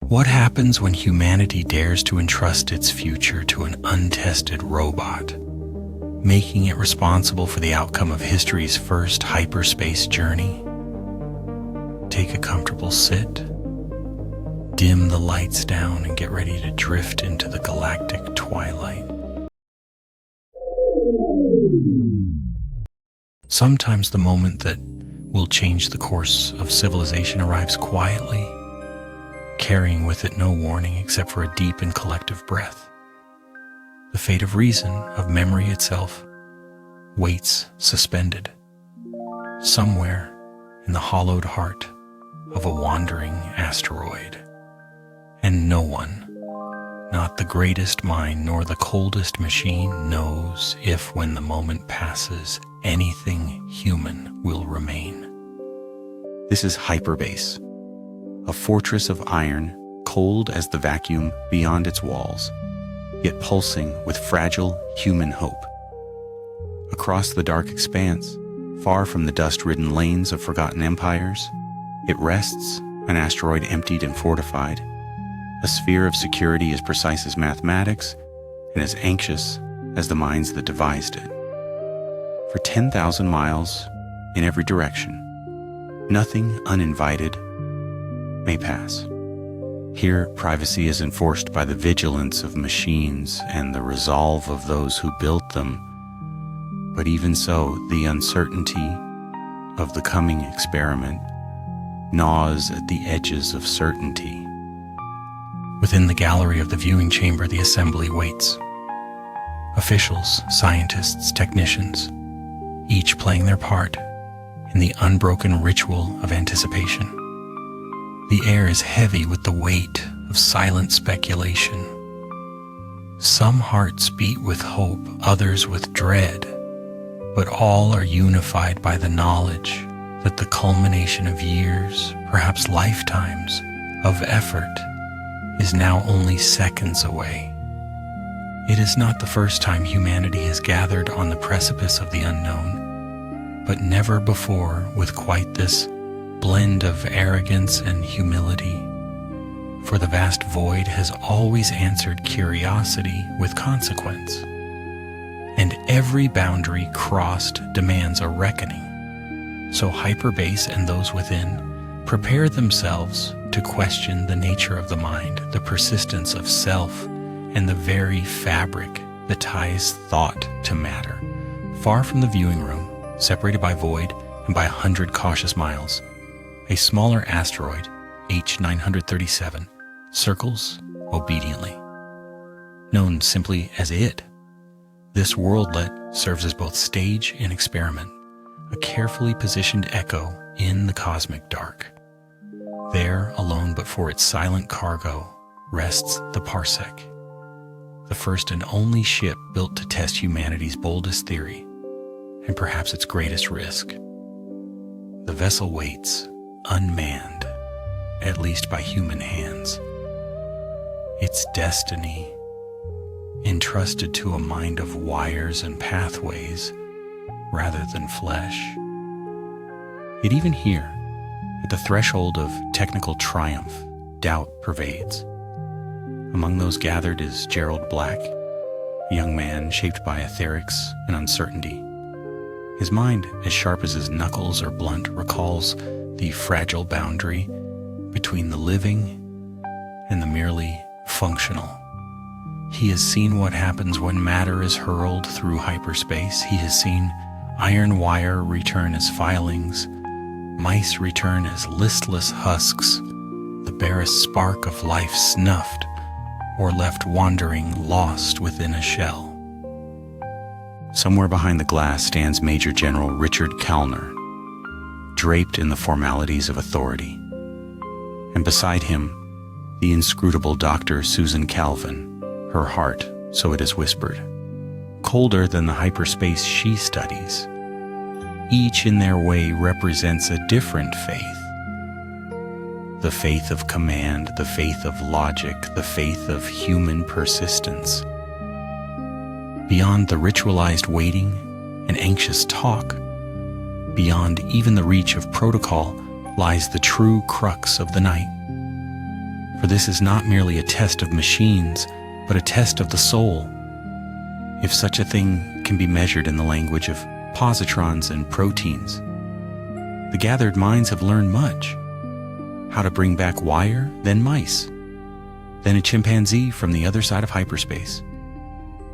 What happens when humanity dares to entrust its future to an untested robot, making it responsible for the outcome of history's first hyperspace journey? Take a comfortable sit, dim the lights down, and get ready to drift into the galactic twilight. Sometimes the moment that will change the course of civilization arrives quietly, carrying with it no warning except for a deep and collective breath. The fate of reason, of memory itself, waits suspended, somewhere in the hollowed heart of a wandering asteroid. And no one, not the greatest mind nor the coldest machine, knows if, when the moment passes, anything human will remain. This is Hyperbase, a fortress of iron, cold as the vacuum beyond its walls, yet pulsing with fragile human hope. Across the dark expanse, far from the dust-ridden lanes of forgotten empires, it rests, an asteroid emptied and fortified, a sphere of security as precise as mathematics and as anxious as the minds that devised it. For 10,000 miles, in every direction, nothing uninvited may pass. Here, privacy is enforced by the vigilance of machines and the resolve of those who built them. But even so, the uncertainty of the coming experiment gnaws at the edges of certainty. Within the gallery of the viewing chamber, the assembly waits. Officials, scientists, technicians, each playing their part in the unbroken ritual of anticipation. The air is heavy with the weight of silent speculation. Some hearts beat with hope, others with dread, but all are unified by the knowledge that the culmination of years, perhaps lifetimes, of effort is now only seconds away. It is not the first time humanity has gathered on the precipice of the unknown, but never before with quite this blend of arrogance and humility. For the vast void has always answered curiosity with consequence, and every boundary crossed demands a reckoning. So Hyperbase and those within prepare themselves to question the nature of the mind, the persistence of self, and the very fabric that ties thought to matter. Far from the viewing room, separated by void and by 100 cautious miles, a smaller asteroid, H937, circles obediently. Known simply as it, this worldlet serves as both stage and experiment, a carefully positioned echo in the cosmic dark. There, alone but for its silent cargo, rests the Parsec, the first and only ship built to test humanity's boldest theory, and perhaps its greatest risk. The vessel waits, unmanned, at least by human hands. Its destiny, entrusted to a mind of wires and pathways rather than flesh. Yet even here, at the threshold of technical triumph, doubt pervades. Among those gathered is Gerald Black, a young man shaped by etherics and uncertainty. His mind, as sharp as his knuckles or blunt, recalls the fragile boundary between the living and the merely functional. He has seen what happens when matter is hurled through hyperspace. He has seen iron wire return as filings, mice return as listless husks, the barest spark of life snuffed or left wandering lost within a shell. Somewhere behind the glass stands Major General Richard Kallner, draped in the formalities of authority. And beside him, the inscrutable Dr. Susan Calvin, her heart, so it is whispered, colder than the hyperspace she studies. Each in their way represents a different faith. The faith of command, the faith of logic, the faith of human persistence. Beyond the ritualized waiting and anxious talk, beyond even the reach of protocol, lies the true crux of the night. For this is not merely a test of machines, but a test of the soul, if such a thing can be measured in the language of positrons and proteins. The gathered minds have learned much. How to bring back wire, then mice, then a chimpanzee from the other side of hyperspace.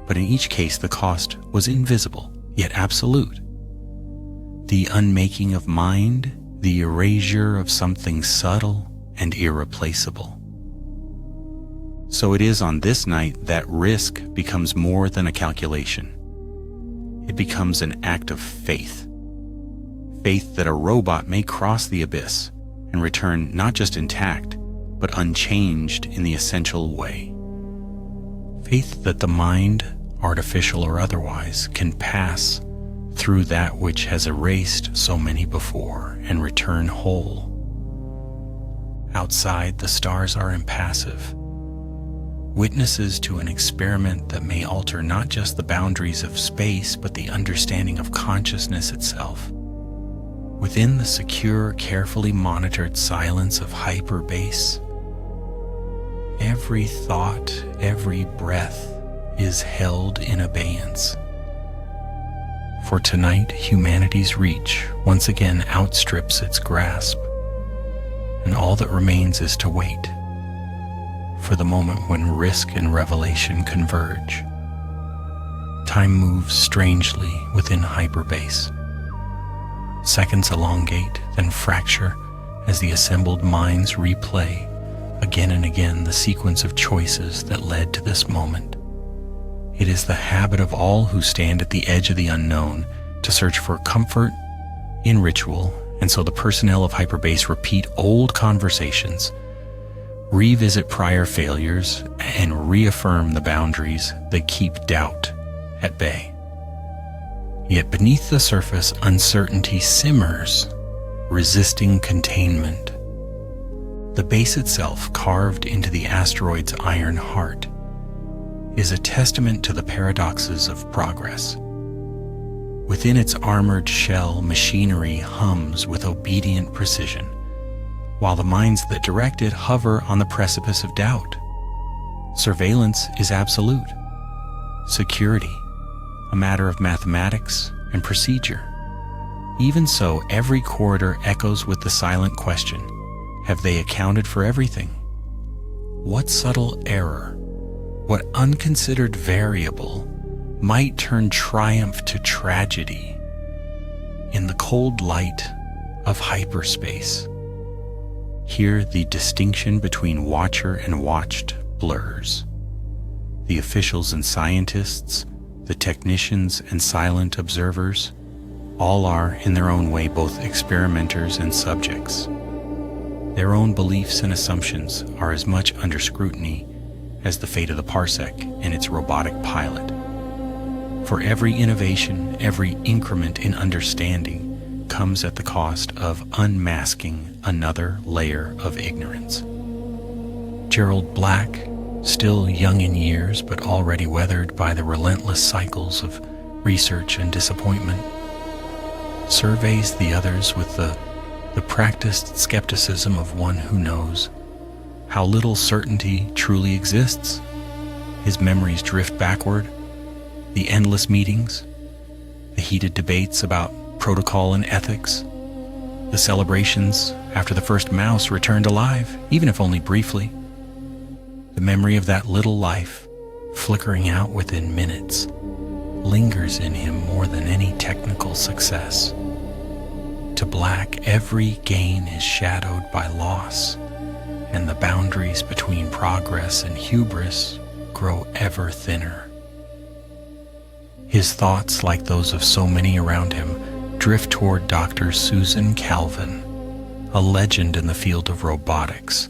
But in each case, the cost was invisible, yet absolute. The unmaking of mind, the erasure of something subtle and irreplaceable. So it is on this night that risk becomes more than a calculation. It becomes an act of faith. Faith that a robot may cross the abyss and return not just intact, but unchanged in the essential way. Faith that the mind, artificial or otherwise, can pass through that which has erased so many before and return whole. Outside, the stars are impassive, witnesses to an experiment that may alter not just the boundaries of space, but the understanding of consciousness itself. Within the secure, carefully monitored silence of HyperBase, every thought, every breath is held in abeyance. For tonight, humanity's reach once again outstrips its grasp, and all that remains is to wait for the moment when risk and revelation converge. Time moves strangely within HyperBase. Seconds elongate, then fracture as the assembled minds replay again and again the sequence of choices that led to this moment. It is the habit of all who stand at the edge of the unknown to search for comfort in ritual, and so the personnel of HyperBase repeat old conversations, revisit prior failures, and reaffirm the boundaries that keep doubt at bay. Yet beneath the surface, uncertainty simmers, resisting containment. The base itself, carved into the asteroid's iron heart, is a testament to the paradoxes of progress. Within its armored shell, machinery hums with obedient precision, while the minds that direct it hover on the precipice of doubt. Surveillance is absolute. Security, a matter of mathematics and procedure. Even so, every corridor echoes with the silent question, have they accounted for everything? What subtle error, what unconsidered variable might turn triumph to tragedy in the cold light of hyperspace? Here, the distinction between watcher and watched blurs. The officials and scientists, the technicians and silent observers, all are, in their own way, both experimenters and subjects. Their own beliefs and assumptions are as much under scrutiny as the fate of the Parsec and its robotic pilot. For every innovation, every increment in understanding comes at the cost of unmasking another layer of ignorance. Gerald Black, still young in years but already weathered by the relentless cycles of research and disappointment, surveys the others with the practiced skepticism of one who knows how little certainty truly exists. His memories drift backward, the endless meetings, the heated debates about protocol and ethics, the celebrations after the first mouse returned alive, even if only briefly. The memory of that little life, flickering out within minutes, lingers in him more than any technical success. To Black, every gain is shadowed by loss, and the boundaries between progress and hubris grow ever thinner. His thoughts, like those of so many around him, drift toward Dr. Susan Calvin, a legend in the field of robotics,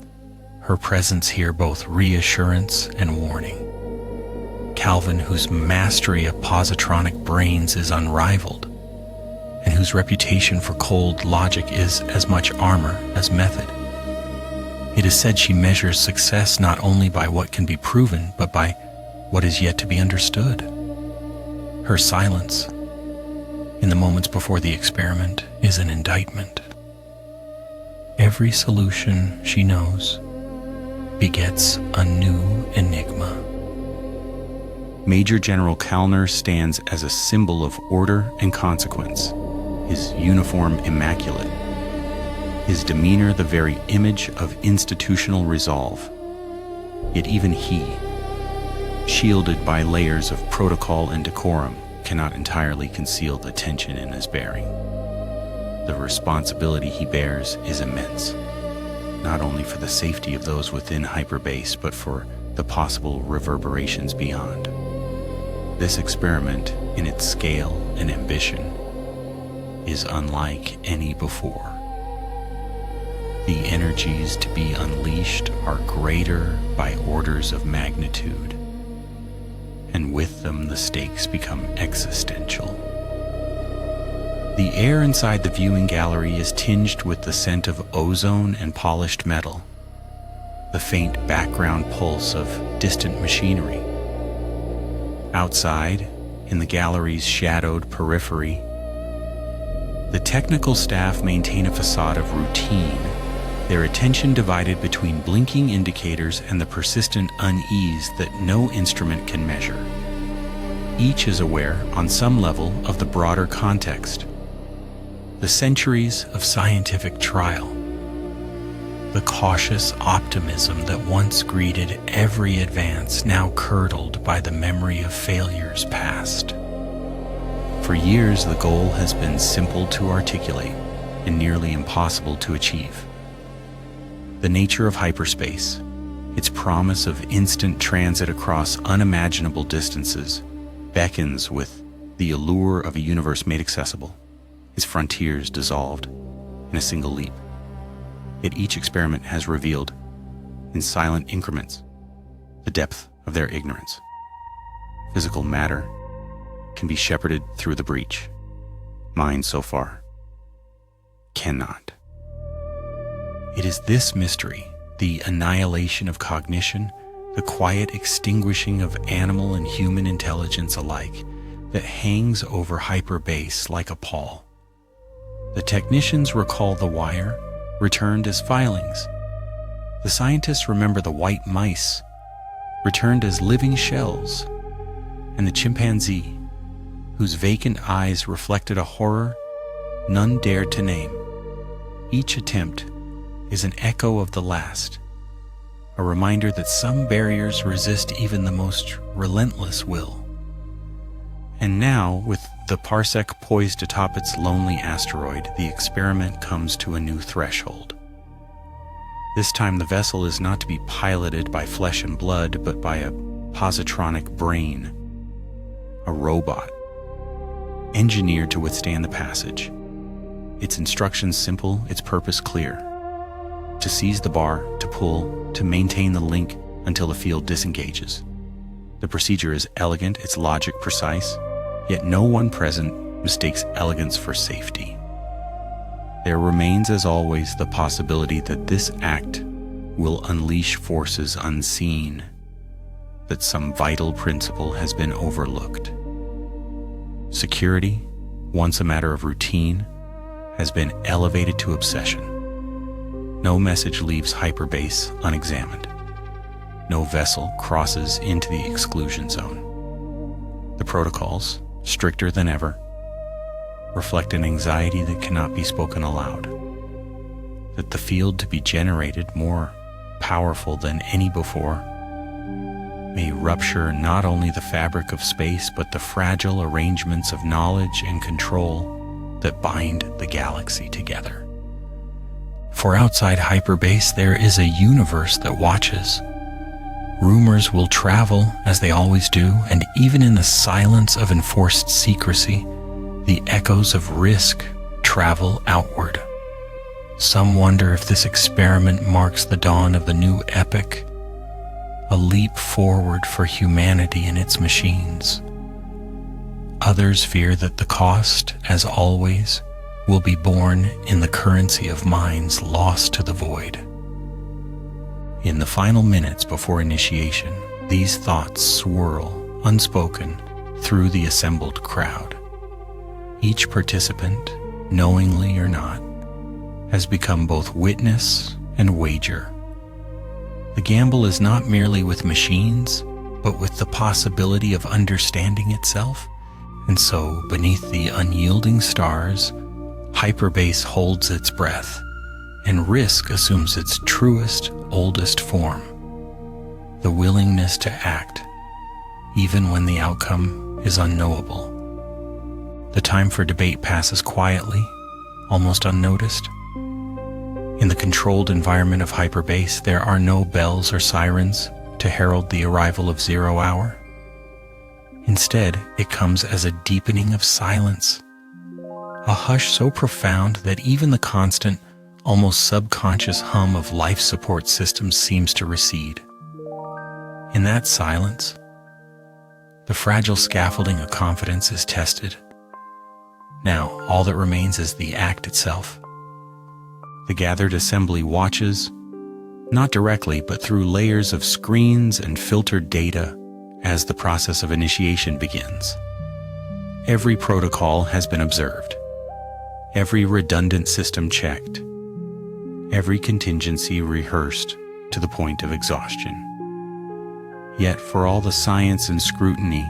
her presence here both reassurance and warning. Calvin, whose mastery of positronic brains is unrivaled, and whose reputation for cold logic is as much armor as method. It is said she measures success not only by what can be proven, but by what is yet to be understood. Her silence, in the moments before the experiment, is an indictment. Every solution, she knows, begets a new enigma. Major General Kallner stands as a symbol of order and consequence, his uniform immaculate, his demeanor the very image of institutional resolve. Yet even he, shielded by layers of protocol and decorum, cannot entirely conceal the tension in his bearing. The responsibility he bears is immense, not only for the safety of those within HyperBase, but for the possible reverberations beyond. This experiment, in its scale and ambition, is unlike any before. The energies to be unleashed are greater by orders of magnitude, and with them the stakes become existential. The air inside the viewing gallery is tinged with the scent of ozone and polished metal, the faint background pulse of distant machinery. Outside, in the gallery's shadowed periphery, the technical staff maintain a facade of routine, their attention divided between blinking indicators and the persistent unease that no instrument can measure. Each is aware, on some level, of the broader context. The centuries of scientific trial, the cautious optimism that once greeted every advance, now curdled by the memory of failures past. For years, the goal has been simple to articulate and nearly impossible to achieve. The nature of hyperspace, its promise of instant transit across unimaginable distances, beckons with the allure of a universe made accessible, its frontiers dissolved in a single leap. Yet each experiment has revealed, in silent increments, the depth of their ignorance. Physical matter can be shepherded through the breach. Mind, so far, cannot. It is this mystery, the annihilation of cognition, the quiet extinguishing of animal and human intelligence alike, that hangs over HyperBase like a pall. The technicians recall the wire, returned as filings. The scientists remember the white mice, returned as living shells, and the chimpanzee, whose vacant eyes reflected a horror none dared to name. Each attempt is an echo of the last, a reminder that some barriers resist even the most relentless will. And now, with the Parsec poised atop its lonely asteroid, the experiment comes to a new threshold. This time the vessel is not to be piloted by flesh and blood, but by a positronic brain, a robot, engineered to withstand the passage. Its instructions simple, its purpose clear: to seize the bar, to pull, to maintain the link until the field disengages. The procedure is elegant, its logic precise, yet no one present mistakes elegance for safety. There remains, as always, the possibility that this act will unleash forces unseen, that some vital principle has been overlooked. Security, once a matter of routine, has been elevated to obsession. No message leaves HyperBase unexamined. No vessel crosses into the exclusion zone. The protocols, stricter than ever, reflect an anxiety that cannot be spoken aloud. That the field to be generated, more powerful than any before, may rupture not only the fabric of space, but the fragile arrangements of knowledge and control that bind the galaxy together. For outside HyperBase, there is a universe that watches. Rumors will travel, as they always do, and even in the silence of enforced secrecy, the echoes of risk travel outward. Some wonder if this experiment marks the dawn of the new epoch, a leap forward for humanity and its machines. Others fear that the cost, as always, will be borne in the currency of minds lost to the void. In the final minutes before initiation, these thoughts swirl, unspoken, through the assembled crowd. Each participant, knowingly or not, has become both witness and wager. The gamble is not merely with machines, but with the possibility of understanding itself. And so, beneath the unyielding stars, HyperBase holds its breath, and risk assumes its truest, oldest form, the willingness to act, even when the outcome is unknowable. The time for debate passes quietly, almost unnoticed. In the controlled environment of HyperBase, there are no bells or sirens to herald the arrival of 0 hour. Instead, it comes as a deepening of silence, a hush so profound that even the constant, almost subconscious hum of life support systems seems to recede. In that silence, the fragile scaffolding of confidence is tested. Now, all that remains is the act itself. The gathered assembly watches, not directly, but through layers of screens and filtered data as the process of initiation begins. Every protocol has been observed, every redundant system checked, every contingency rehearsed to the point of exhaustion. Yet, for all the science and scrutiny,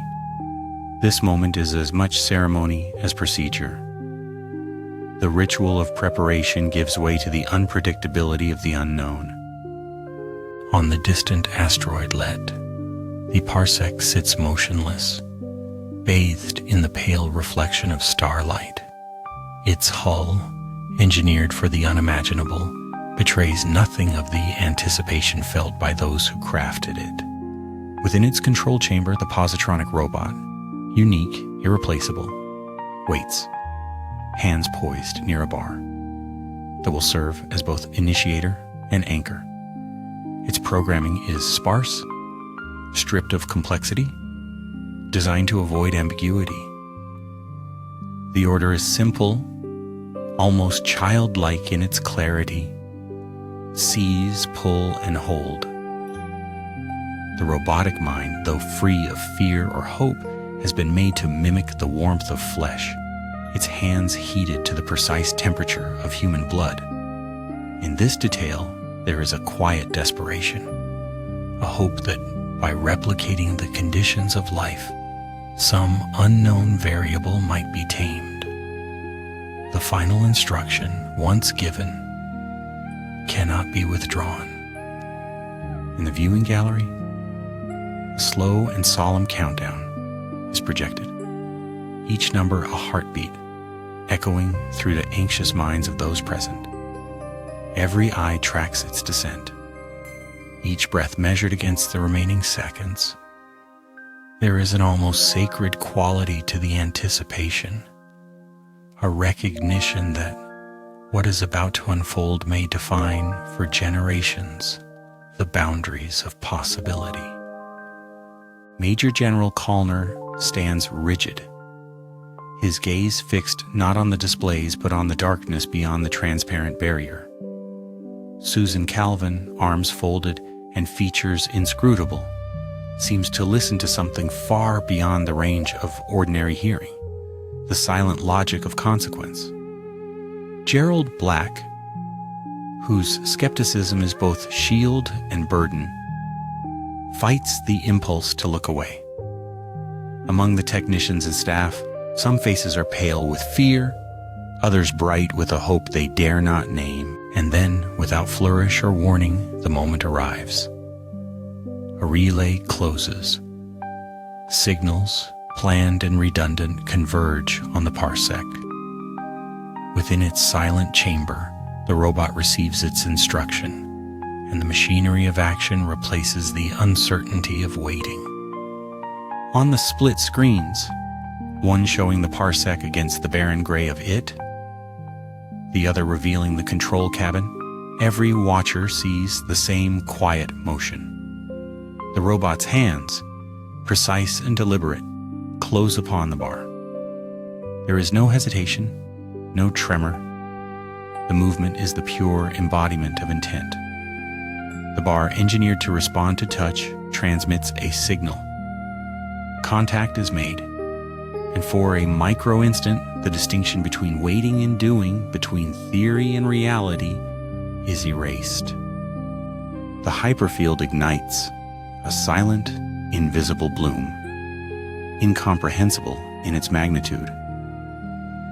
this moment is as much ceremony as procedure. The ritual of preparation gives way to the unpredictability of the unknown. On the distant asteroid Let, the Parsec sits motionless, bathed in the pale reflection of starlight. Its hull, engineered for the unimaginable, betrays nothing of the anticipation felt by those who crafted it. Within its control chamber, the Positronic robot, unique, irreplaceable, waits, hands poised near a bar that will serve as both initiator and anchor. Its programming is sparse, stripped of complexity, designed to avoid ambiguity. The order is simple, almost childlike in its clarity: seize, pull, and hold. The robotic mind, though free of fear or hope, has been made to mimic the warmth of flesh, its hands heated to the precise temperature of human blood. In this detail, there is a quiet desperation, a hope that by replicating the conditions of life, some unknown variable might be tamed. The final instruction, once given, cannot be withdrawn. In the viewing gallery, a slow and solemn countdown is projected, each number a heartbeat, echoing through the anxious minds of those present. Every eye tracks its descent, each breath measured against the remaining seconds. There is an almost sacred quality to the anticipation, a recognition that what is about to unfold may define for generations the boundaries of possibility. Major General Kallner stands rigid, his gaze fixed not on the displays but on the darkness beyond the transparent barrier. Susan Calvin, arms folded and features inscrutable, seems to listen to something far beyond the range of ordinary hearing, the silent logic of consequence. Gerald Black, whose skepticism is both shield and burden, fights the impulse to look away. Among the technicians and staff, some faces are pale with fear, others bright with a hope they dare not name, and then, without flourish or warning, the moment arrives. A relay closes. Signals, planned and redundant, converge on the Parsec. Within its silent chamber, the robot receives its instruction, and the machinery of action replaces the uncertainty of waiting. On the split screens, one showing the Parsec against the barren gray of it, the other revealing the control cabin, every watcher sees the same quiet motion. The robot's hands, precise and deliberate, close upon the bar. There is no hesitation, no tremor. The movement is the pure embodiment of intent. The bar, engineered to respond to touch, transmits a signal. Contact is made, and for a micro-instant, the distinction between waiting and doing, between theory and reality, is erased. the hyperfield ignites, a silent, invisible bloom, incomprehensible in its magnitude.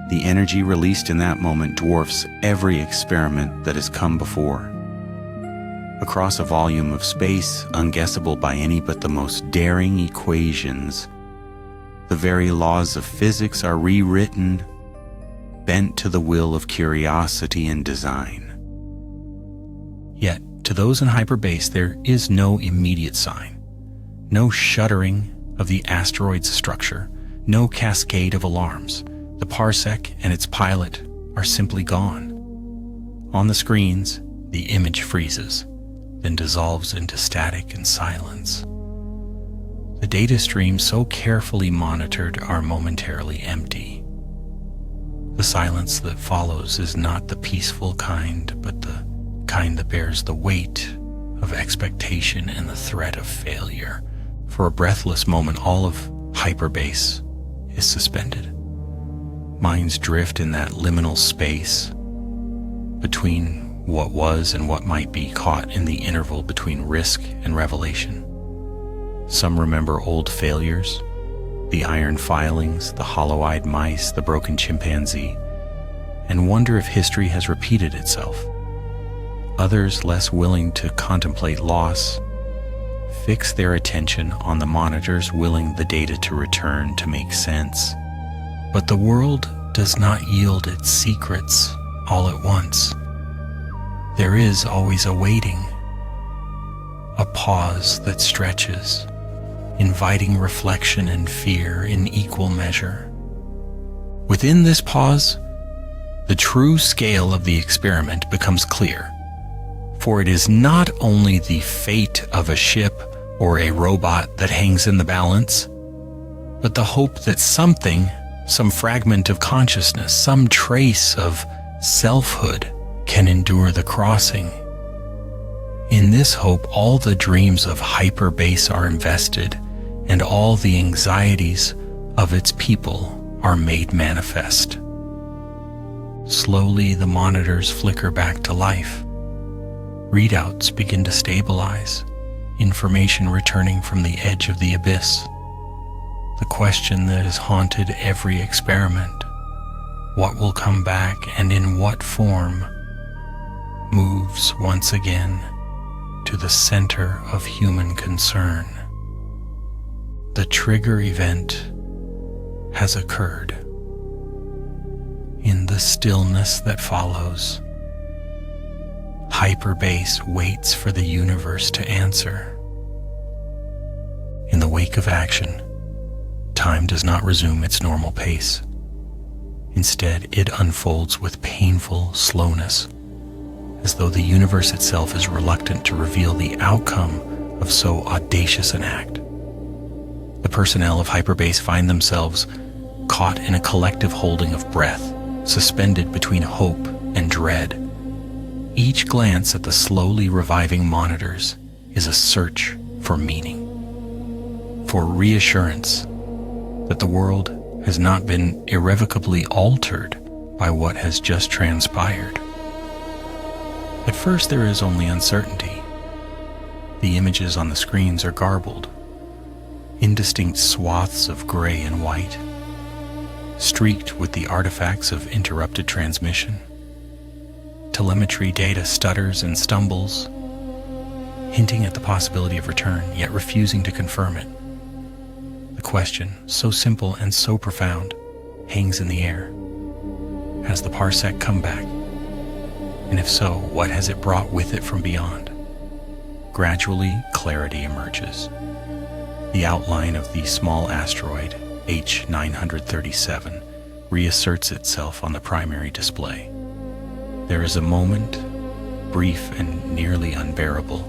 The energy released in that moment dwarfs every experiment that has come before. Across a volume of space unguessable by any but the most daring equations, the very laws of physics are rewritten, bent to the will of curiosity and design. Yet, to those in Hyperbase, there is no immediate sign, no shuddering of the asteroid's structure, no cascade of alarms. The Parsec and its pilot are simply gone. On the screens, the image freezes, then dissolves into static and silence. The data streams so carefully monitored are momentarily empty. The silence that follows is not the peaceful kind, but the kind that bears the weight of expectation and the threat of failure. For a breathless moment, all of Hyperbase is suspended. Minds drift in that liminal space between what was and what might be, caught in the interval between risk and revelation. Some remember old failures, the iron filings, the hollow-eyed mice, the broken chimpanzee, and wonder if history has repeated itself. Others, less willing to contemplate loss, fix their attention on the monitors, willing the data to return to make sense. But the world does not yield its secrets all at once. There is always a waiting, a pause that stretches, inviting reflection and fear in equal measure. Within this pause, the true scale of the experiment becomes clear, for it is not only the fate of a ship or a robot that hangs in the balance, but the hope that something, some fragment of consciousness, some trace of selfhood can endure the crossing. In this hope, all the dreams of Hyperbase are invested, and all the anxieties of its people are made manifest. Slowly, the monitors flicker back to life. Readouts begin to stabilize, information returning from the edge of the abyss. The question that has haunted every experiment, what will come back and in what form, moves once again to the center of human concern. The trigger event has occurred. In the stillness that follows, Hyperbase waits for the universe to answer. In the wake of action, time does not resume its normal pace. Instead, it unfolds with painful slowness, as though the universe itself is reluctant to reveal the outcome of so audacious an act. The personnel of Hyperbase find themselves caught in a collective holding of breath, suspended between hope and dread. Each glance at the slowly reviving monitors is a search for meaning, for reassurance that the world has not been irrevocably altered by what has just transpired. At first, there is only uncertainty. The images on the screens are garbled, indistinct swaths of gray and white, streaked with the artifacts of interrupted transmission. Telemetry data stutters and stumbles, hinting at the possibility of return, yet refusing to confirm it. The question, so simple and so profound, hangs in the air. Has the Parsec come back? And if so, what has it brought with it from beyond? Gradually, clarity emerges. The outline of the small asteroid, H937, reasserts itself on the primary display. There is a moment, brief and nearly unbearable,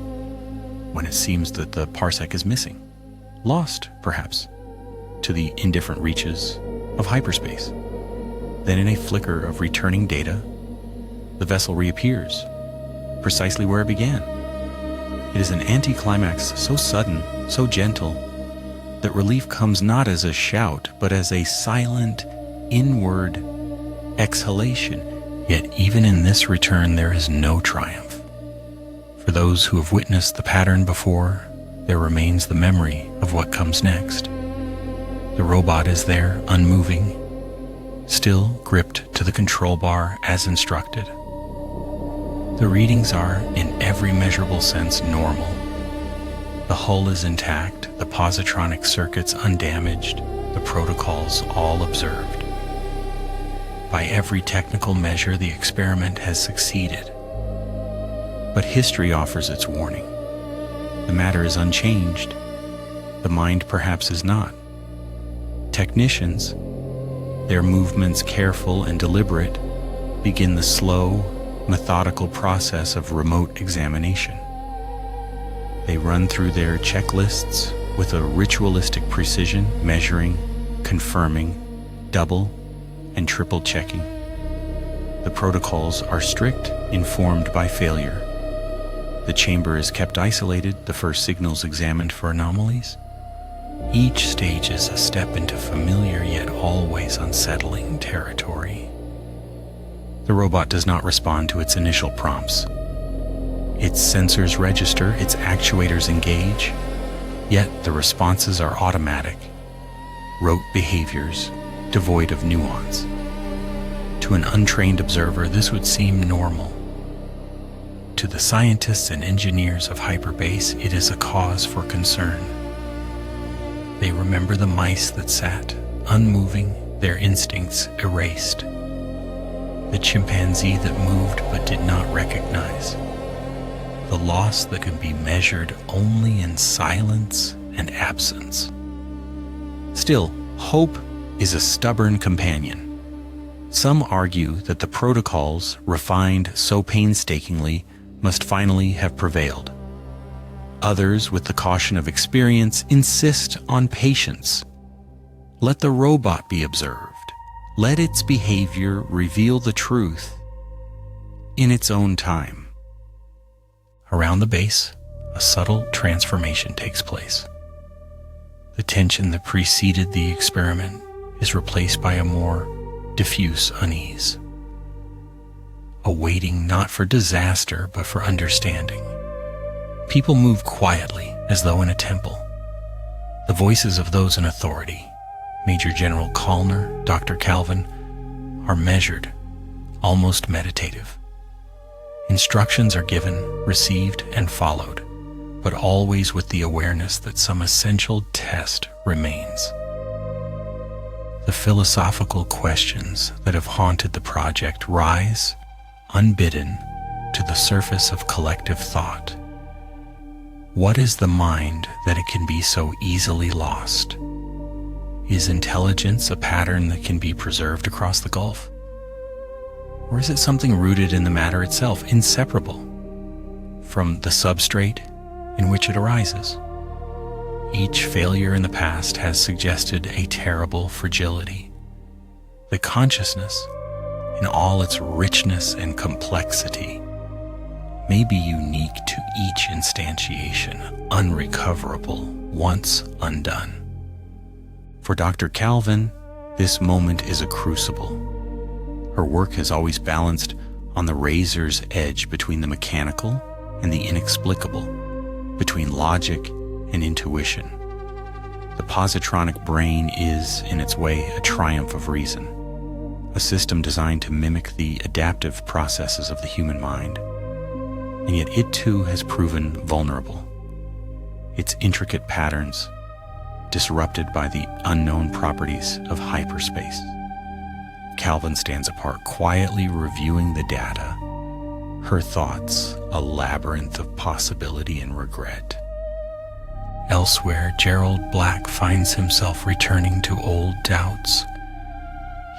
when it seems that the Parsec is missing, lost, perhaps, to the indifferent reaches of hyperspace. Then in a flicker of returning data, the vessel reappears, precisely where it began. It is an anticlimax so sudden, so gentle, that relief comes not as a shout, but as a silent, inward exhalation. Yet even in this return, there is no triumph. For those who have witnessed the pattern before, there remains the memory of what comes next. The robot is there, unmoving, still gripped to the control bar as instructed. The readings are, in every measurable sense, normal. The hull is intact, the positronic circuits undamaged, the protocols all observed. By every technical measure, the experiment has succeeded. But history offers its warning. The matter is unchanged. The mind perhaps is not. Technicians, their movements careful and deliberate, begin the slow, methodical process of remote examination. They run through their checklists with a ritualistic precision, measuring, confirming, double and triple checking. The protocols are strict, informed by failure. The chamber is kept isolated, the first signals examined for anomalies. Each stage is a step into familiar yet always unsettling territory. The robot does not respond to its initial prompts. Its sensors register, its actuators engage, yet the responses are automatic, rote behaviors devoid of nuance. To an untrained observer, this would seem normal. To the scientists and engineers of HyperBase, it is a cause for concern. They remember the mice that sat, unmoving, their instincts erased. The chimpanzee that moved but did not recognize. The loss that can be measured only in silence and absence. Still, hope is a stubborn companion. Some argue that the protocols, refined so painstakingly, must finally have prevailed. Others, with the caution of experience, insist on patience. Let the robot be observed. Let its behavior reveal the truth in its own time. Around the base, a subtle transformation takes place. The tension that preceded the experiment is replaced by a more diffuse unease. A waiting not for disaster, but for understanding. People move quietly, as though in a temple. The voices of those in authority, Major General Kallner, Dr. Calvin, are measured, almost meditative. Instructions are given, received, and followed, but always with the awareness that some essential test remains. The philosophical questions that have haunted the project rise, unbidden, to the surface of collective thought. What is the mind that it can be so easily lost? Is intelligence a pattern that can be preserved across the gulf? Or is it something rooted in the matter itself, inseparable from the substrate in which it arises? Each failure in the past has suggested a terrible fragility. The consciousness, in all its richness and complexity, may be unique to each instantiation, unrecoverable once undone. For Dr. Calvin, this moment is a crucible. Her work has always balanced on the razor's edge between the mechanical and the inexplicable, between logic and intuition. The positronic brain is, in its way, a triumph of reason, a system designed to mimic the adaptive processes of the human mind. And yet it too has proven vulnerable. Its intricate patterns disrupted by the unknown properties of hyperspace. Calvin stands apart, quietly reviewing the data, her thoughts a labyrinth of possibility and regret. Elsewhere, Gerald Black finds himself returning to old doubts.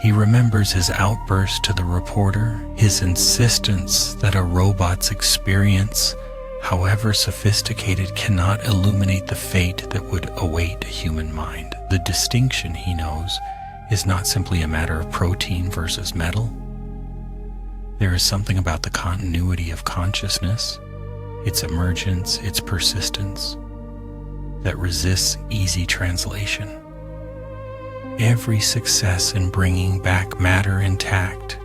He remembers his outburst to the reporter, his insistence that a robot's experience, however sophisticated, cannot illuminate the fate that would await a human mind. The distinction, he knows, is not simply a matter of protein versus metal. There is something about the continuity of consciousness, its emergence, its persistence, that resists easy translation. Every success in bringing back matter intact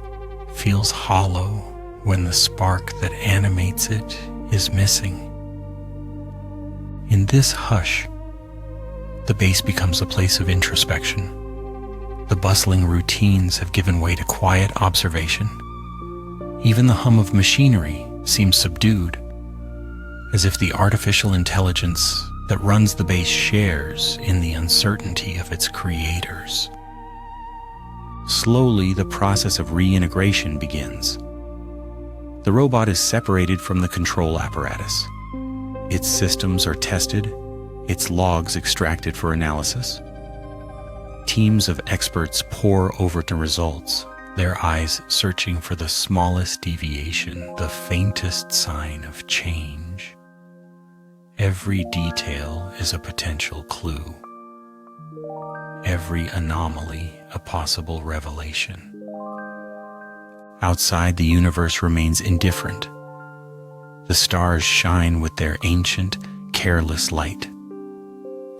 feels hollow when the spark that animates it is missing. In this hush, the base becomes a place of introspection. The bustling routines have given way to quiet observation. Even the hum of machinery seems subdued, as if the artificial intelligence that runs the base shares in the uncertainty of its creators. Slowly, the process of reintegration begins. The robot is separated from the control apparatus. Its systems are tested, its logs extracted for analysis. Teams of experts pore over the results, their eyes searching for the smallest deviation, the faintest sign of change. Every detail is a potential clue. Every anomaly a possible revelation. Outside, the universe remains indifferent. The stars shine with their ancient, careless light,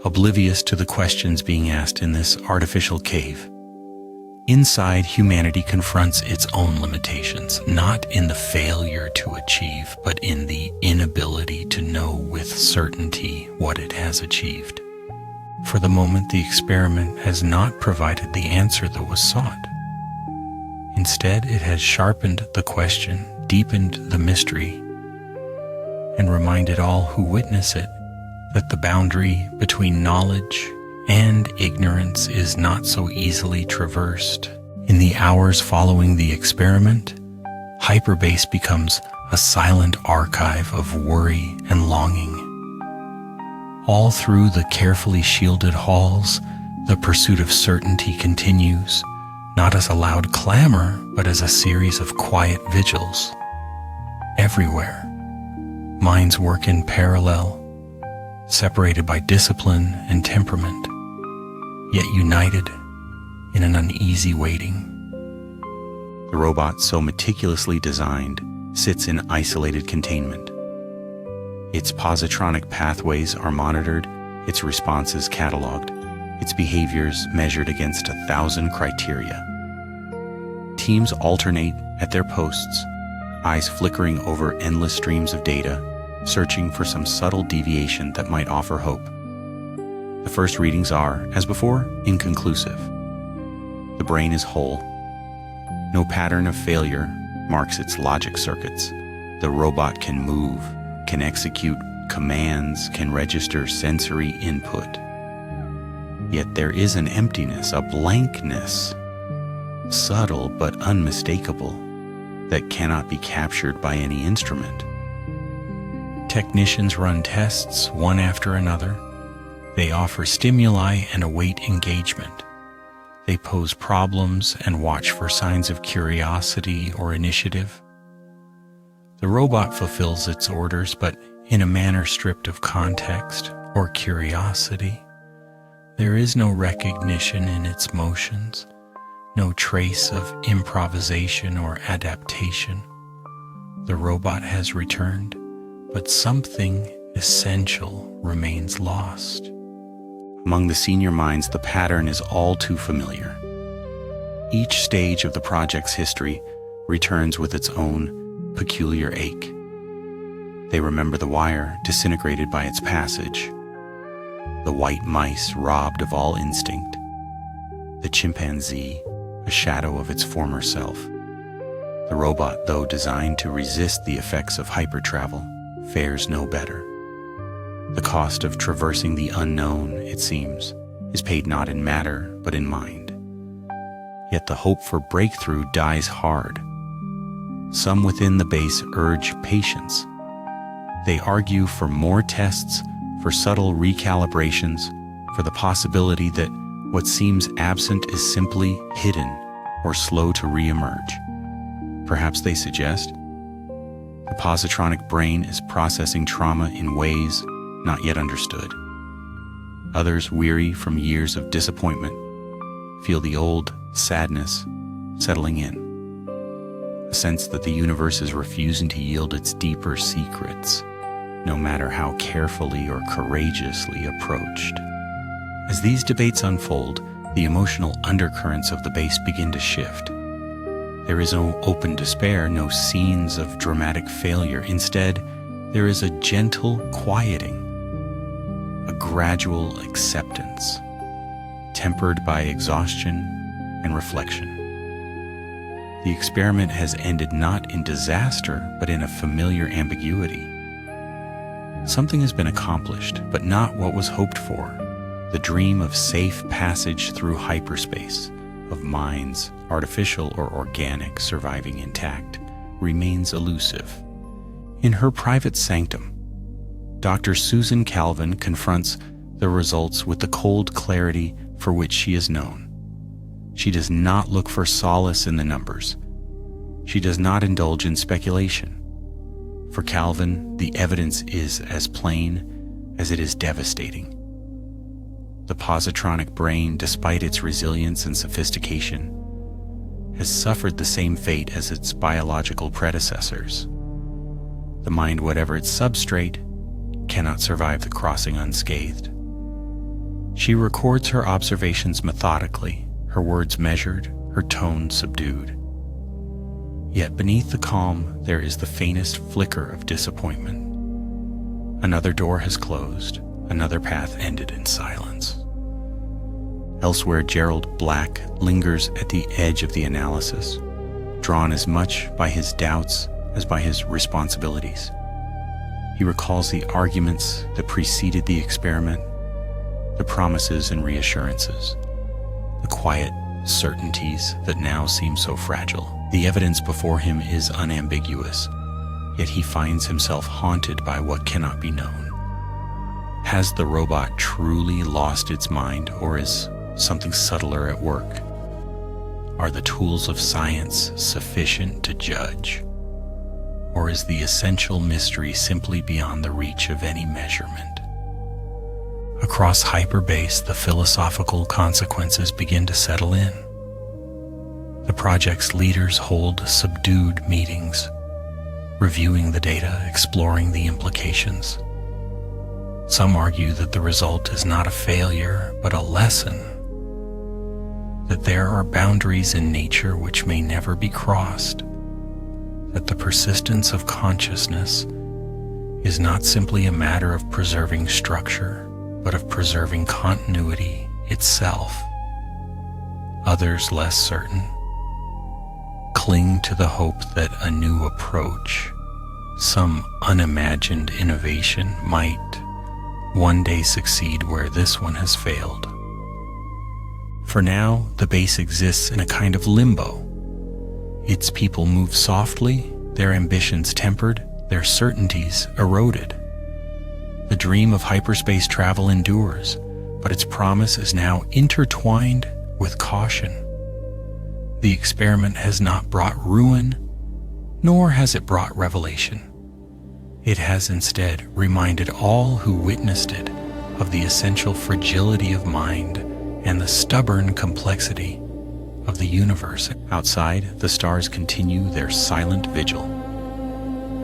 oblivious to the questions being asked in this artificial cave. Inside, humanity confronts its own limitations, not in the failure to achieve, but in the inability to know with certainty what it has achieved. For the moment, the experiment has not provided the answer that was sought. Instead, it has sharpened the question, deepened the mystery, and reminded all who witness it that the boundary between knowledge and ignorance is not so easily traversed. In the hours following the experiment, HyperBase becomes a silent archive of worry and longing. All through the carefully shielded halls, the pursuit of certainty continues, not as a loud clamor, but as a series of quiet vigils. Everywhere, minds work in parallel, separated by discipline and temperament, yet united in an uneasy waiting. The robot, so meticulously designed, sits in isolated containment. Its positronic pathways are monitored, its responses cataloged, its behaviors measured against 1,000 criteria. Teams alternate at their posts, eyes flickering over endless streams of data, searching for some subtle deviation that might offer hope. The first readings are, as before, inconclusive. The brain is whole. No pattern of failure marks its logic circuits. The robot can move, can execute commands, can register sensory input. Yet there is an emptiness, a blankness, subtle but unmistakable, that cannot be captured by any instrument. Technicians run tests one after another. They offer stimuli and await engagement. They pose problems and watch for signs of curiosity or initiative. The robot fulfills its orders, but in a manner stripped of context or curiosity. There is no recognition in its motions, no trace of improvisation or adaptation. The robot has returned, but something essential remains lost. Among the senior minds, the pattern is all too familiar. Each stage of the project's history returns with its own peculiar ache. They remember the wire disintegrated by its passage, the white mice robbed of all instinct, the chimpanzee, a shadow of its former self. The robot, though designed to resist the effects of hypertravel, fares no better. The cost of traversing the unknown, it seems, is paid not in matter, but in mind. Yet the hope for breakthrough dies hard. Some within the base urge patience. They argue for more tests, for subtle recalibrations, for the possibility that what seems absent is simply hidden or slow to re-emerge. Perhaps they suggest the positronic brain is processing trauma in ways not yet understood. Others, weary from years of disappointment, feel the old sadness settling in, a sense that the universe is refusing to yield its deeper secrets, no matter how carefully or courageously approached. As these debates unfold, the emotional undercurrents of the base begin to shift. There is no open despair, no scenes of dramatic failure. Instead, there is a gentle quieting, a gradual acceptance, tempered by exhaustion and reflection. The experiment has ended not in disaster, but in a familiar ambiguity. Something has been accomplished, but not what was hoped for. The dream of safe passage through hyperspace, of minds, artificial or organic, surviving intact, remains elusive. In her private sanctum, Dr. Susan Calvin confronts the results with the cold clarity for which she is known. She does not look for solace in the numbers. She does not indulge in speculation. For Calvin, the evidence is as plain as it is devastating. The positronic brain, despite its resilience and sophistication, has suffered the same fate as its biological predecessors. The mind, whatever its substrate, cannot survive the crossing unscathed. She records her observations methodically, her words measured, her tone subdued. Yet beneath the calm there is the faintest flicker of disappointment. Another door has closed, another path ended in silence. Elsewhere, Gerald Black lingers at the edge of the analysis, drawn as much by his doubts as by his responsibilities. He recalls the arguments that preceded the experiment, the promises and reassurances, the quiet certainties that now seem so fragile. The evidence before him is unambiguous, yet he finds himself haunted by what cannot be known. Has the robot truly lost its mind, or is something subtler at work? Are the tools of science sufficient to judge? Or is the essential mystery simply beyond the reach of any measurement? Across HyperBase, the philosophical consequences begin to settle in. The project's leaders hold subdued meetings, reviewing the data, exploring the implications. Some argue that the result is not a failure, but a lesson, that there are boundaries in nature which may never be crossed, that the persistence of consciousness is not simply a matter of preserving structure, but of preserving continuity itself. Others, less certain, cling to the hope that a new approach, some unimagined innovation, might one day succeed where this one has failed. For now, the base exists in a kind of limbo. Its people move softly, their ambitions tempered, their certainties eroded. The dream of hyperspace travel endures, but its promise is now intertwined with caution. The experiment has not brought ruin, nor has it brought revelation. It has instead reminded all who witnessed it of the essential fragility of mind and the stubborn complexity of the universe. Outside, the stars continue their silent vigil.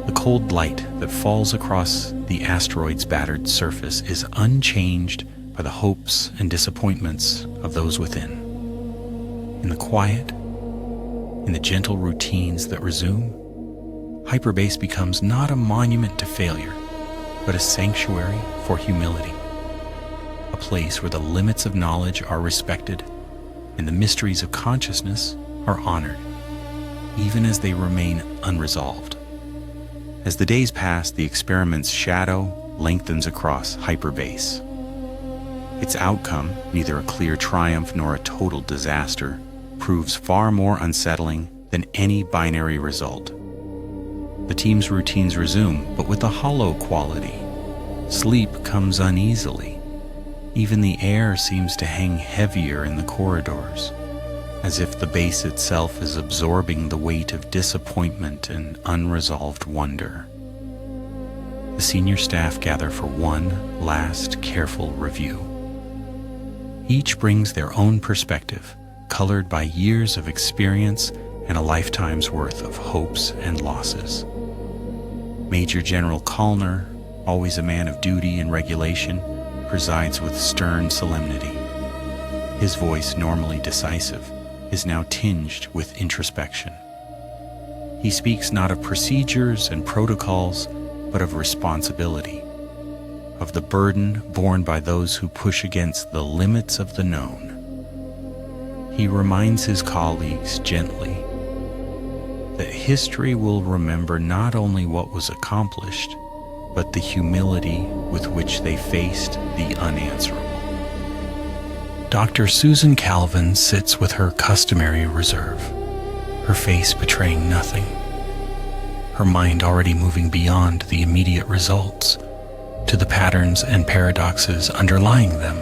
The cold light that falls across the asteroid's battered surface is unchanged by the hopes and disappointments of those within. In the quiet, in the gentle routines that resume, HyperBase becomes not a monument to failure, but a sanctuary for humility, a place where the limits of knowledge are respected and the mysteries of consciousness are honored, even as they remain unresolved. As the days pass, the experiment's shadow lengthens across HyperBase. Its outcome, neither a clear triumph nor a total disaster, proves far more unsettling than any binary result. The team's routines resume, but with a hollow quality. Sleep comes uneasily. Even the air seems to hang heavier in the corridors, as if the base itself is absorbing the weight of disappointment and unresolved wonder. The senior staff gather for one last careful review. Each brings their own perspective, colored by years of experience and a lifetime's worth of hopes and losses. Major General Kallner, always a man of duty and regulation, presides with stern solemnity. His voice, normally decisive, is now tinged with introspection. He speaks not of procedures and protocols, but of responsibility, of the burden borne by those who push against the limits of the known. He reminds his colleagues gently that history will remember not only what was accomplished, but the humility with which they faced the unanswerable. Dr. Susan Calvin sits with her customary reserve, her face betraying nothing, her mind already moving beyond the immediate results to the patterns and paradoxes underlying them.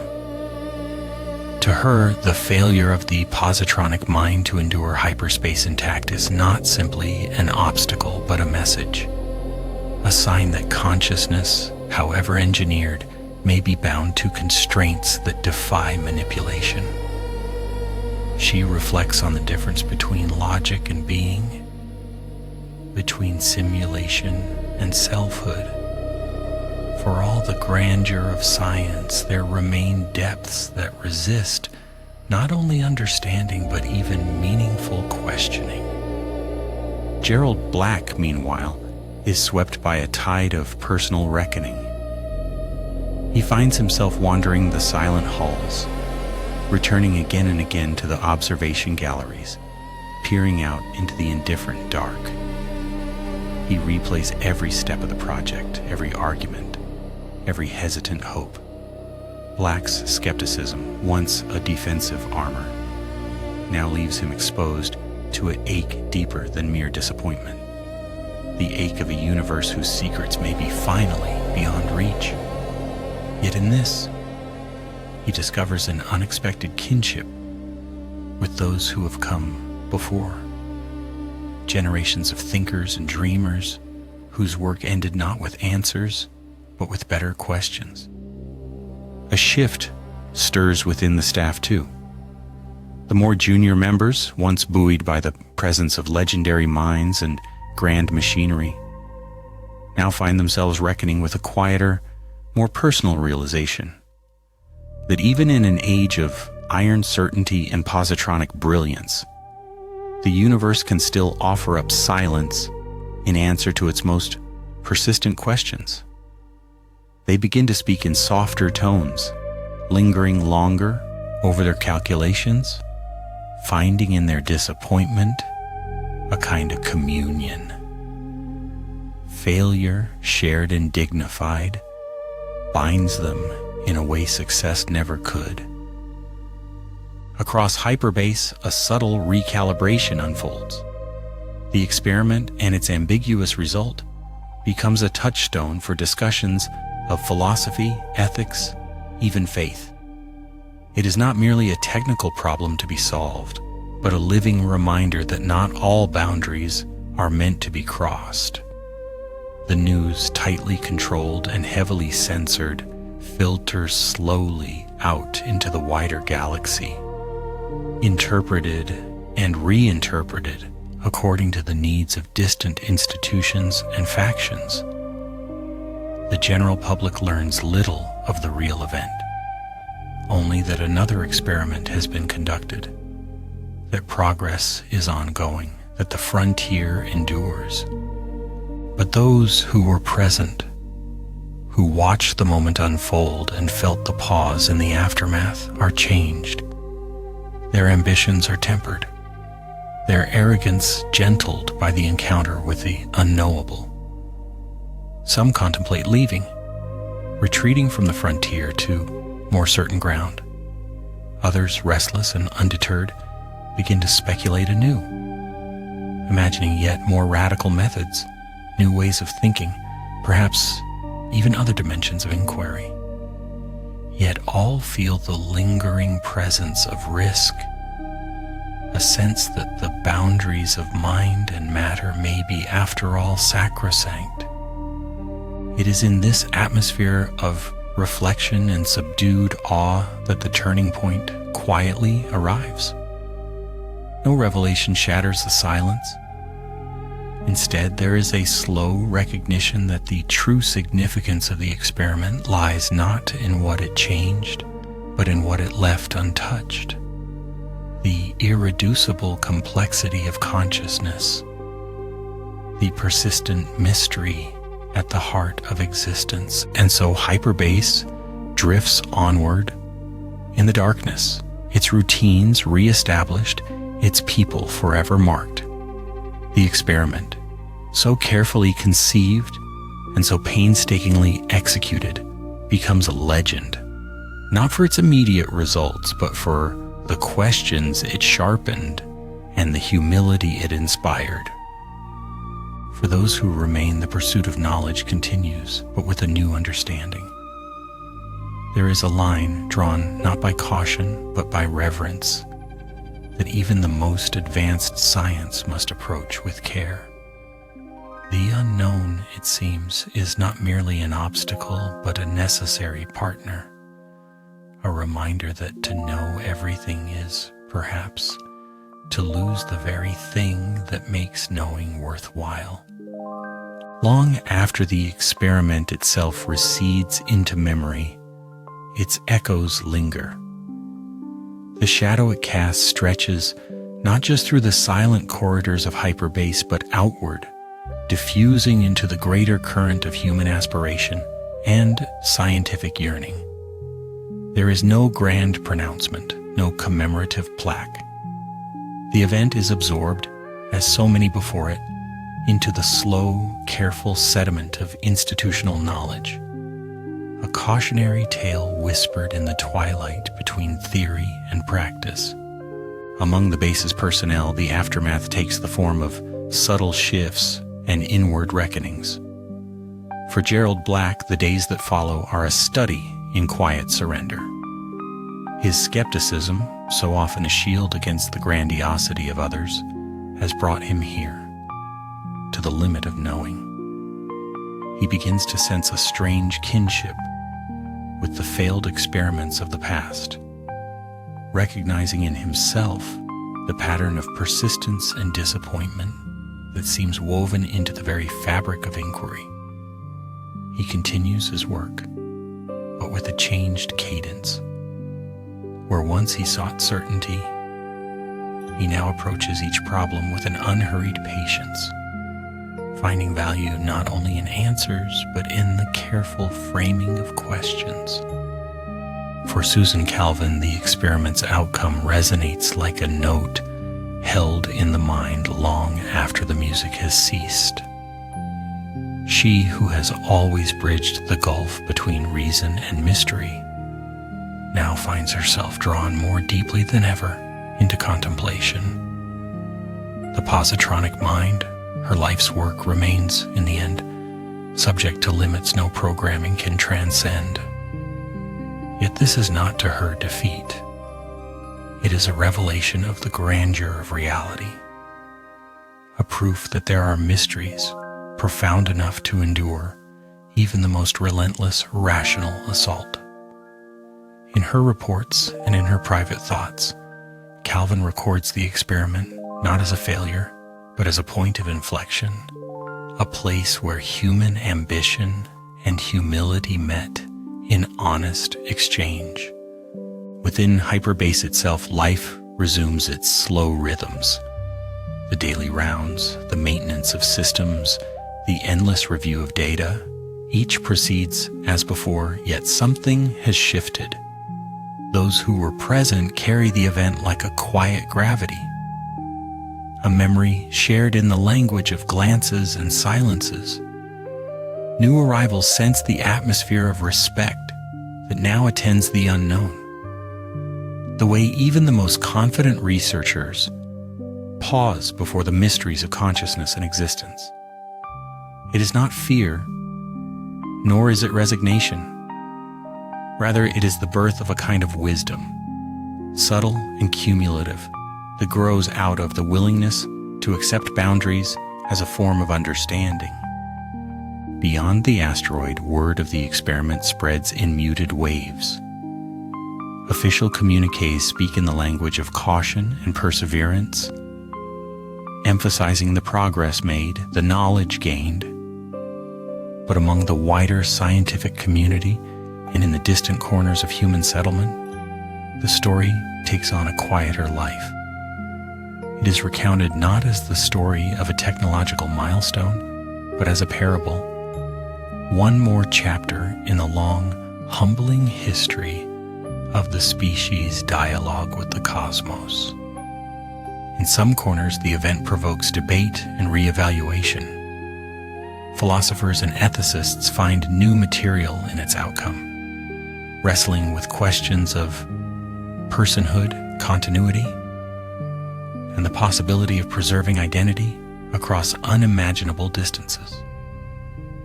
To her, the failure of the positronic mind to endure hyperspace intact is not simply an obstacle, but a message, a sign that consciousness, however engineered, may be bound to constraints that defy manipulation. She reflects on the difference between logic and being, between simulation and selfhood. For all the grandeur of science, there remain depths that resist not only understanding but even meaningful questioning. Gerald Black, meanwhile, is swept by a tide of personal reckoning. He finds himself wandering the silent halls, returning again and again to the observation galleries, peering out into the indifferent dark. He replays every step of the project, every argument, every hesitant hope. Black's skepticism, once a defensive armor, now leaves him exposed to an ache deeper than mere disappointment. The ache of a universe whose secrets may be finally beyond reach. Yet in this, he discovers an unexpected kinship with those who have come before. Generations of thinkers and dreamers whose work ended not with answers, but with better questions. A shift stirs within the staff too. The more junior members, once buoyed by the presence of legendary minds and grand machinery, now find themselves reckoning with a quieter, more personal realization that even in an age of iron certainty and positronic brilliance, the universe can still offer up silence in answer to its most persistent questions. They begin to speak in softer tones, lingering longer over their calculations, finding in their disappointment a kind of communion. Failure, shared and dignified, binds them in a way success never could. Across Hyperbase, a subtle recalibration unfolds. The experiment and its ambiguous result becomes a touchstone for discussions of philosophy, ethics, even faith. It is not merely a technical problem to be solved, but a living reminder that not all boundaries are meant to be crossed. The news, tightly controlled and heavily censored, filters slowly out into the wider galaxy, interpreted and reinterpreted according to the needs of distant institutions and factions. The general public learns little of the real event, only that another experiment has been conducted, that progress is ongoing, that the frontier endures. But those who were present, who watched the moment unfold and felt the pause in the aftermath, are changed. Their ambitions are tempered, their arrogance gentled by the encounter with the unknowable. Some contemplate leaving, retreating from the frontier to more certain ground. Others, restless and undeterred, begin to speculate anew, imagining yet more radical methods, new ways of thinking, perhaps even other dimensions of inquiry. Yet all feel the lingering presence of risk, a sense that the boundaries of mind and matter may be, after all, sacrosanct. It is in this atmosphere of reflection and subdued awe that the turning point quietly arrives. No revelation shatters the silence. Instead, there is a slow recognition that the true significance of the experiment lies not in what it changed, but in what it left untouched. The irreducible complexity of consciousness, the persistent mystery at the heart of existence. And so Hyperbase drifts onward in the darkness, its routines reestablished, its people forever marked. The experiment, so carefully conceived and so painstakingly executed, becomes a legend, not for its immediate results, but for the questions it sharpened and the humility it inspired. For those who remain, the pursuit of knowledge continues, but with a new understanding. There is a line drawn not by caution, but by reverence, that even the most advanced science must approach with care. The unknown, it seems, is not merely an obstacle, but a necessary partner. A reminder that to know everything is, perhaps, to lose the very thing that makes knowing worthwhile. Long after the experiment itself recedes into memory, its echoes linger. The shadow it casts stretches not just through the silent corridors of Hyperbase, but outward, diffusing into the greater current of human aspiration and scientific yearning. There is no grand pronouncement, no commemorative plaque. The event is absorbed, as so many before it, into the slow, careful sediment of institutional knowledge. A cautionary tale whispered in the twilight between theory and practice. Among the base's personnel, the aftermath takes the form of subtle shifts and inward reckonings. For Gerald Black, the days that follow are a study in quiet surrender. His skepticism, so often a shield against the grandiosity of others, has brought him here, to the limit of knowing. He begins to sense a strange kinship with the failed experiments of the past, recognizing in himself the pattern of persistence and disappointment that seems woven into the very fabric of inquiry. He continues his work, but with a changed cadence. Where once he sought certainty, he now approaches each problem with an unhurried patience, finding value not only in answers, but in the careful framing of questions. For Susan Calvin, the experiment's outcome resonates like a note held in the mind long after the music has ceased. She who has always bridged the gulf between reason and mystery now finds herself drawn more deeply than ever into contemplation. The positronic mind, her life's work, remains, in the end, subject to limits no programming can transcend. Yet this is not to her defeat. It is a revelation of the grandeur of reality, a proof that there are mysteries profound enough to endure even the most relentless rational assault. In her reports and in her private thoughts, Calvin records the experiment not as a failure, but as a point of inflection, a place where human ambition and humility met in honest exchange. Within Hyperbase itself, life resumes its slow rhythms. The daily rounds, the maintenance of systems, the endless review of data, each proceeds as before, yet something has shifted. Those who were present carry the event like a quiet gravity, a memory shared in the language of glances and silences. New arrivals sense the atmosphere of respect that now attends the unknown, the way even the most confident researchers pause before the mysteries of consciousness and existence. It is not fear, nor is it resignation. Rather, it is the birth of a kind of wisdom, subtle and cumulative, that grows out of the willingness to accept boundaries as a form of understanding. Beyond the asteroid, word of the experiment spreads in muted waves. Official communiques speak in the language of caution and perseverance, emphasizing the progress made, the knowledge gained. But among the wider scientific community and in the distant corners of human settlement, the story takes on a quieter life. It is recounted not as the story of a technological milestone, but as a parable, one more chapter in the long, humbling history of the species' dialogue with the cosmos. In some corners, the event provokes debate and reevaluation. Philosophers and ethicists find new material in its outcome, wrestling with questions of personhood, continuity, and the possibility of preserving identity across unimaginable distances.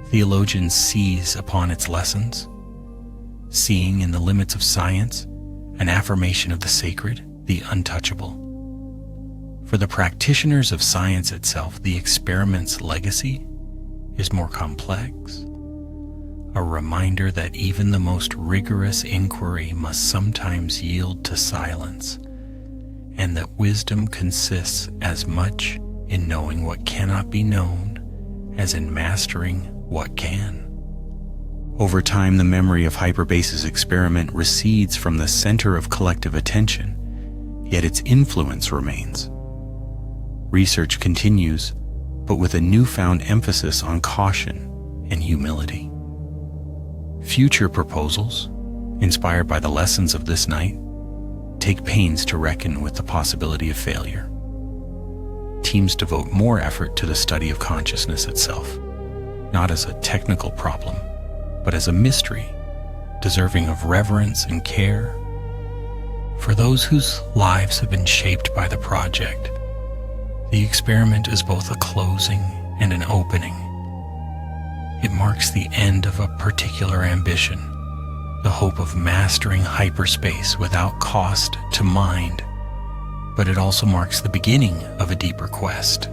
Theologians seize upon its lessons, seeing in the limits of science an affirmation of the sacred, the untouchable. For the practitioners of science itself, the experiment's legacy is more complex, a reminder that even the most rigorous inquiry must sometimes yield to silence, and that wisdom consists as much in knowing what cannot be known as in mastering what can. Over time, the memory of Hyperbase's experiment recedes from the center of collective attention, yet its influence remains. Research continues, but with a newfound emphasis on caution and humility. Future proposals, inspired by the lessons of this night, take pains to reckon with the possibility of failure. Teams devote more effort to the study of consciousness itself, not as a technical problem, but as a mystery, deserving of reverence and care. For those whose lives have been shaped by the project, the experiment is both a closing and an opening. It marks the end of a particular ambition, the hope of mastering hyperspace without cost to mind, but it also marks the beginning of a deeper quest.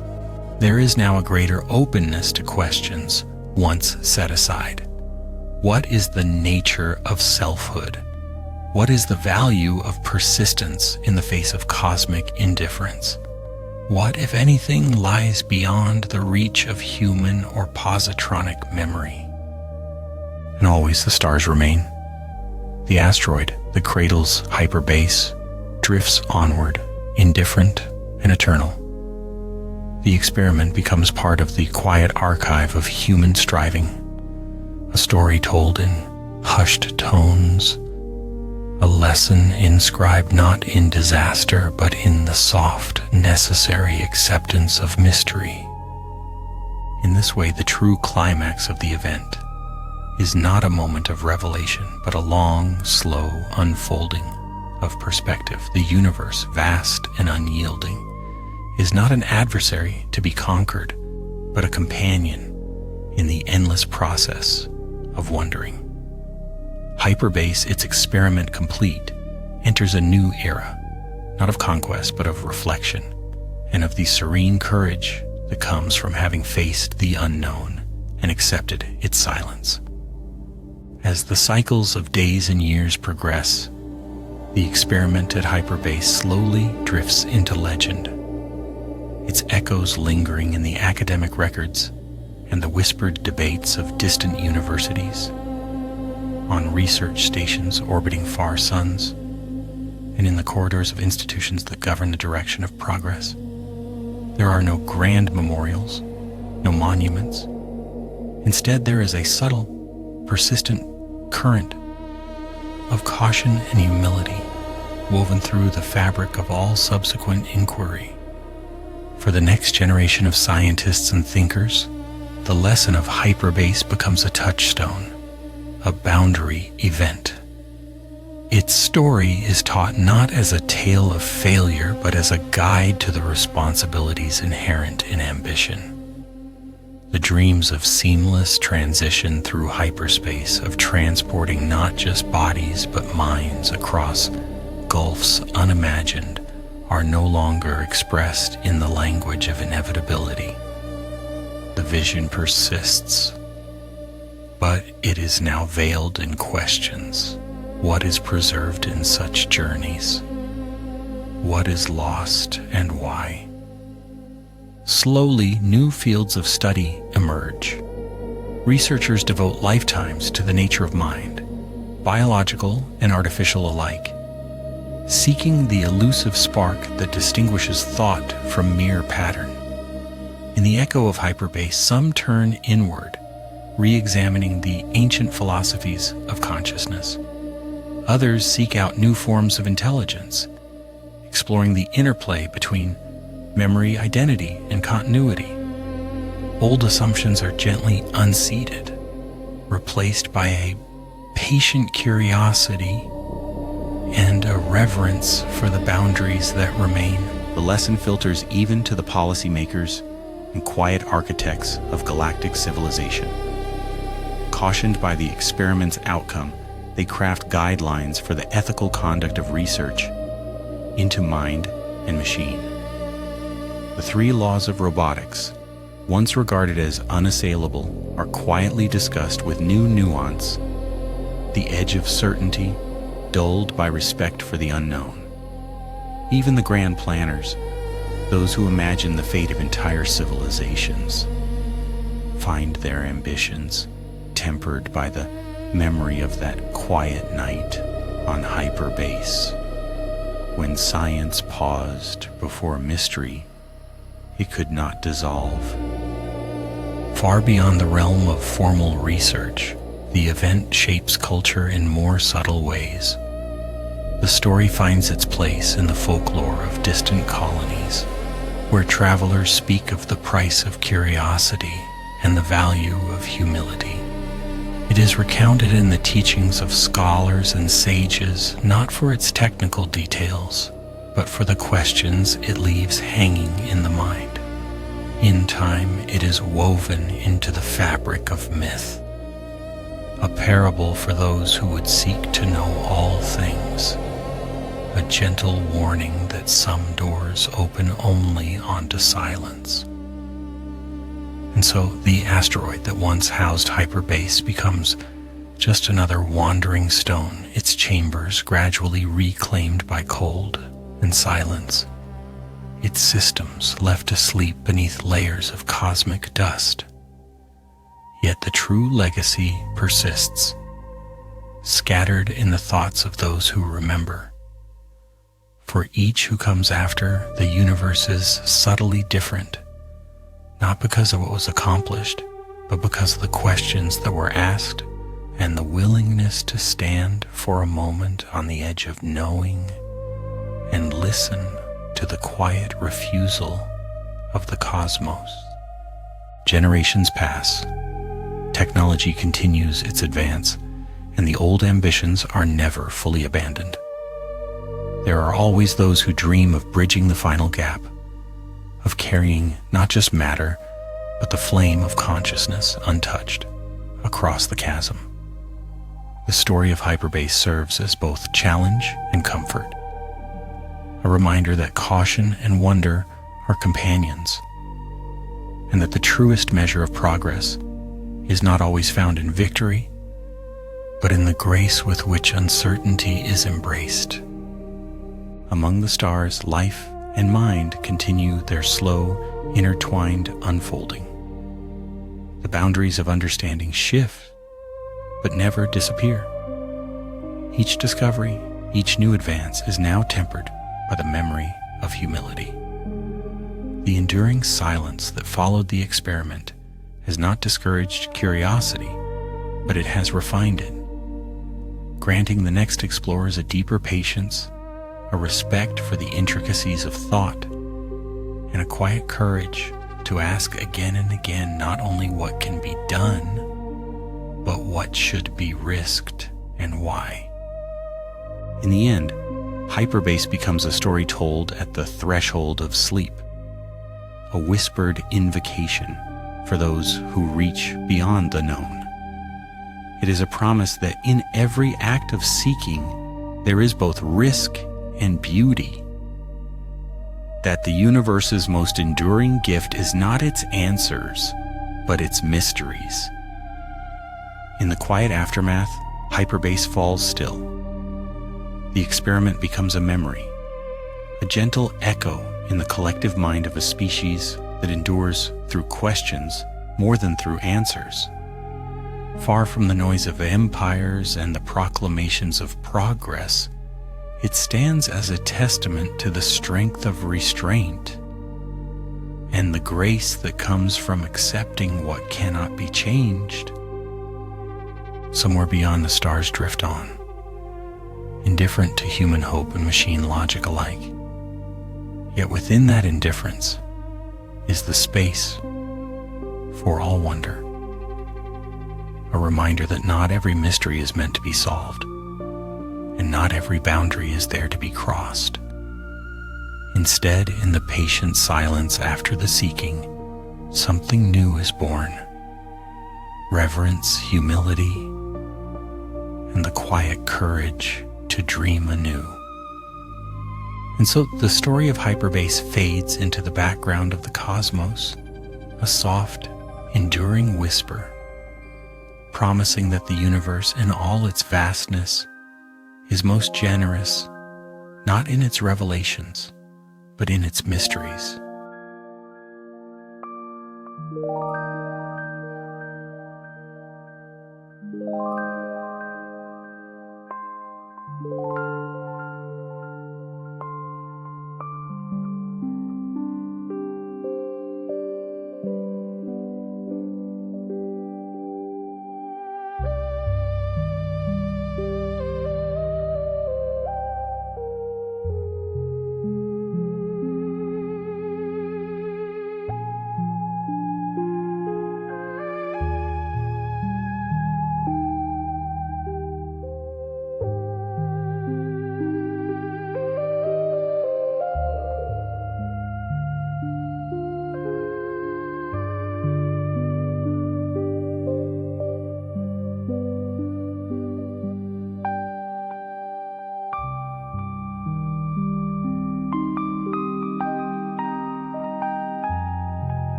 There is now a greater openness to questions once set aside. What is the nature of selfhood? What is the value of persistence in the face of cosmic indifference? What, if anything, lies beyond the reach of human or positronic memory? And always the stars remain. The asteroid that cradles Hyperbase drifts onward, indifferent and eternal. The experiment becomes part of the quiet archive of human striving, a story told in hushed tones, a lesson inscribed not in disaster, but in the soft, necessary acceptance of mystery. In this way, the true climax of the event is not a moment of revelation, but a long, slow unfolding of perspective. The universe, vast and unyielding, is not an adversary to be conquered, but a companion in the endless process of wondering. Hyperbase, its experiment complete, enters a new era, not of conquest, but of reflection, and of the serene courage that comes from having faced the unknown and accepted its silence. As the cycles of days and years progress, the experiment at Hyperbase slowly drifts into legend, its echoes lingering in the academic records and the whispered debates of distant universities, on research stations orbiting far suns, and in the corridors of institutions that govern the direction of progress. There are no grand memorials, no monuments. Instead, there is a subtle, persistent current of caution and humility woven through the fabric of all subsequent inquiry. For the next generation of scientists and thinkers, the lesson of Hyperbase becomes a touchstone, a boundary event. Its story is taught not as a tale of failure, but as a guide to the responsibilities inherent in ambition. The dreams of seamless transition through hyperspace, of transporting not just bodies but minds across gulfs unimagined, are no longer expressed in the language of inevitability. The vision persists, but it is now veiled in questions. What is preserved in such journeys? What is lost and why? Slowly, new fields of study emerge. Researchers devote lifetimes to the nature of mind, biological and artificial alike, seeking the elusive spark that distinguishes thought from mere pattern. In the echo of Hyperbase, some turn inward, re-examining the ancient philosophies of consciousness. Others seek out new forms of intelligence, exploring the interplay between memory, identity, and continuity. Old assumptions are gently unseated, replaced by a patient curiosity and a reverence for the boundaries that remain. The lesson filters even to the policymakers and quiet architects of galactic civilization. Cautioned by the experiment's outcome, they craft guidelines for the ethical conduct of research into mind and machine. The 3 laws of robotics, once regarded as unassailable, are quietly discussed with new nuance, the edge of certainty dulled by respect for the unknown. Even the grand planners, those who imagine the fate of entire civilizations, find their ambitions tempered by the memory of that quiet night on Hyperbase, when science paused before mystery it could not dissolve. Far beyond the realm of formal research, the event shapes culture in more subtle ways. The story finds its place in the folklore of distant colonies, where travelers speak of the price of curiosity and the value of humility. It is recounted in the teachings of scholars and sages, not for its technical details, but for the questions it leaves hanging in the mind. In time, it is woven into the fabric of myth, a parable for those who would seek to know all things, a gentle warning that some doors open only onto silence. And so the asteroid that once housed Hyperbase becomes just another wandering stone, its chambers gradually reclaimed by cold and silence, its systems left asleep beneath layers of cosmic dust. Yet the true legacy persists, scattered in the thoughts of those who remember. For each who comes after, the universe is subtly different, not because of what was accomplished, but because of the questions that were asked and the willingness to stand for a moment on the edge of knowing and listen to the quiet refusal of the cosmos. Generations pass, technology continues its advance, and the old ambitions are never fully abandoned. There are always those who dream of bridging the final gap, of carrying not just matter, but the flame of consciousness untouched across the chasm. The story of Hyperbase serves as both challenge and comfort, a reminder that caution and wonder are companions, and that the truest measure of progress is not always found in victory, but in the grace with which uncertainty is embraced. Among the stars, life and mind continue their slow, intertwined unfolding. The boundaries of understanding shift, but never disappear. Each discovery, each new advance is now tempered by the memory of humility. The enduring silence that followed the experiment has not discouraged curiosity, but it has refined it, granting the next explorers a deeper patience, a respect for the intricacies of thought, and a quiet courage to ask again and again not only what can be done, but what should be risked and why. In the end, Hyperbase becomes a story told at the threshold of sleep, a whispered invocation for those who reach beyond the known. It is a promise that in every act of seeking, there is both risk and beauty, that the universe's most enduring gift is not its answers, but its mysteries. In the quiet aftermath, Hyperbase falls still. The experiment becomes a memory, a gentle echo in the collective mind of a species that endures through questions more than through answers. Far from the noise of empires and the proclamations of progress, it stands as a testament to the strength of restraint and the grace that comes from accepting what cannot be changed somewhere beyond the stars drift on, indifferent to human hope and machine logic alike. Yet within that indifference is the space for all wonder, a reminder that not every mystery is meant to be solved, and not every boundary is there to be crossed. Instead, in the patient silence after the seeking, something new is born. Reverence, humility, and the quiet courage to dream anew. And so the story of Hyperbase fades into the background of the cosmos, a soft, enduring whisper, promising that the universe in all its vastness is most generous, not in its revelations, but in its mysteries.